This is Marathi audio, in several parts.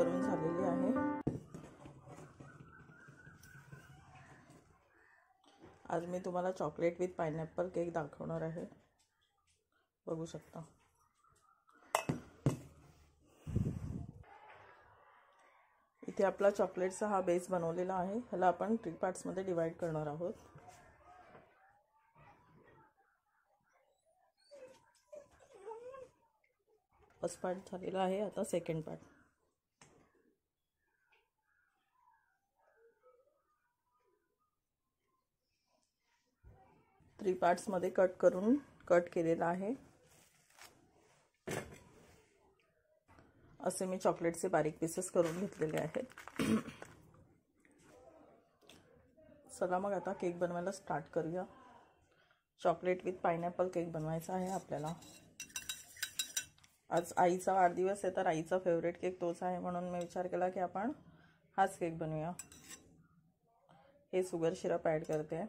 करून झालेली आहे। आज मी तुम्हाला चॉकलेट विथ पाइनएप्पल केक दाखवणार आहे। बघू शकता। इथे आपला चॉकलेटचा हा बेस बनवलेला आहे। ह्याला आपण 3 पार्ट्समध्ये डिवाइड करणार आहोत। फर्स्ट पार्ट झालेला आहे, आता सेकंड पार्ट। थ्री पार्ट्स मध्ये कट केलेला आहे। असे मी चॉकलेटचे बारीक पीसेस करून घेतलेले आहेत। चला मग आता केक बनवायला स्टार्ट करूया। चॉकलेट विथ पाइनएप्पल केक बनवायचा आहे आपल्याला। आज आईचा वाढदिवस आहे, तर आईचा फेवरेट केक तोच आहे, म्हणून मी विचार केला की आपण हाच केक बनवूया। हे शुगर सिरप ॲड करते।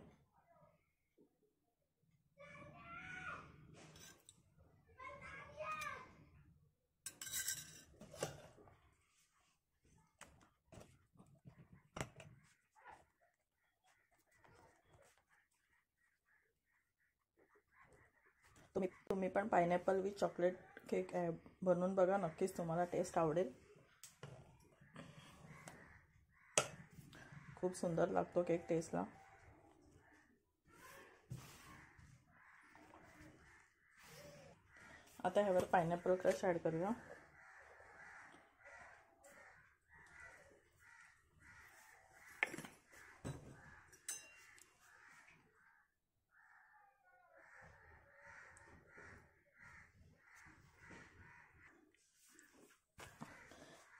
तुम्ही पण पाइनएप्पल विथ चॉकलेट केक बनवून बघा, नक्कीच तुम्हाला टेस्ट आवडेल। खूप सुंदर लागतो केक टेस्टला। आता ह्यावर पाइनएप्पल क्रश ॲड करूया।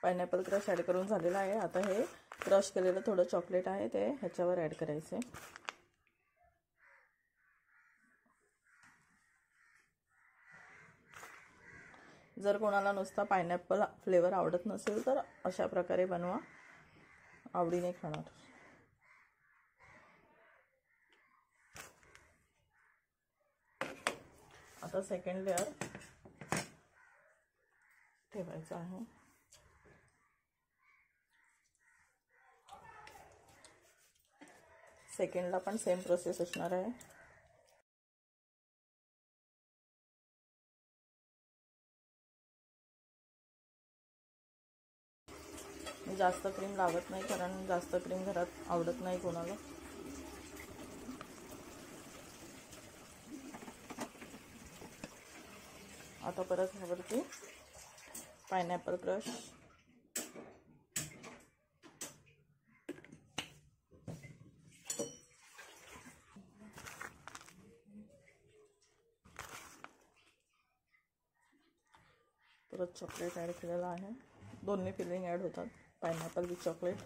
पाइनएप्पल क्रश ॲड करून झालेला आहे। आता हे क्रश केलेलं थोडं चॉकलेट आहे ते ह्याच्यावर ॲड करायचे। जर कोणाला नुसता पाइनएप्पल फ्लेवर आवडत नसेल तर अशा प्रकारे बनवा, आवडीने खाणार। आता सेकंड लेअर ठेवायचा आहे। सेकंडला पण सेम प्रोसेस असणार आहे। मी जास्त क्रीम लावत नाही, कारण जास्त क्रीम घरात आवडत नाही कोणाला। आता परत ह्यावरती पाइनएप्पल क्रश, परत चॉकलेट ॲड केलेला आहे। दोन्ही फिलिंग ॲड होतात, पाइनएप्पल विथ चॉकलेट।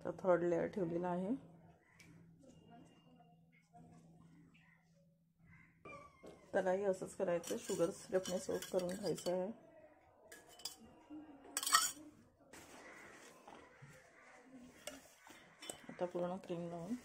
तर थर्ड लेअर ठेवलेला आहे। त्यालाही असंच करायचं, शुगर सिरपने सोक करून घ्यायचं आहे। आता पूर्ण क्रीम लावून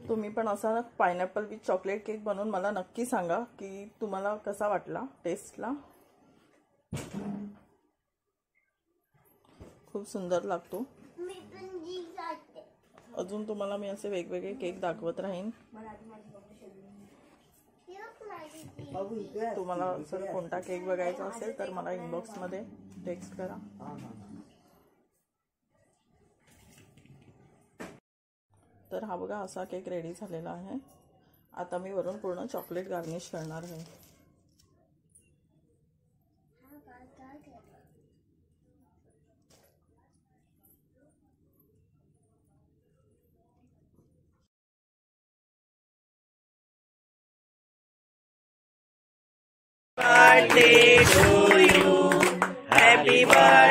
तुम्ही पण असा पाइनएप्पल विथ चॉकलेट केक बनवून मला नक्की सांगा की तुम्हाला कसा वाटला टेस्टला। खूप सुंदर लागतो। अजून तुम्हाला मी असे वेगवेगळे केक दाखवत राहीन। तुम्हाला जर कोणता केक बघायचा असेल तर मला इनबॉक्स मध्ये टेक्स्ट करा। तर हा बघा असा केक रेडी झालेला आहे। आता मी वरून पूर्ण चॉकलेट गार्निश करणार आहे। birthday to you. Happy birthday.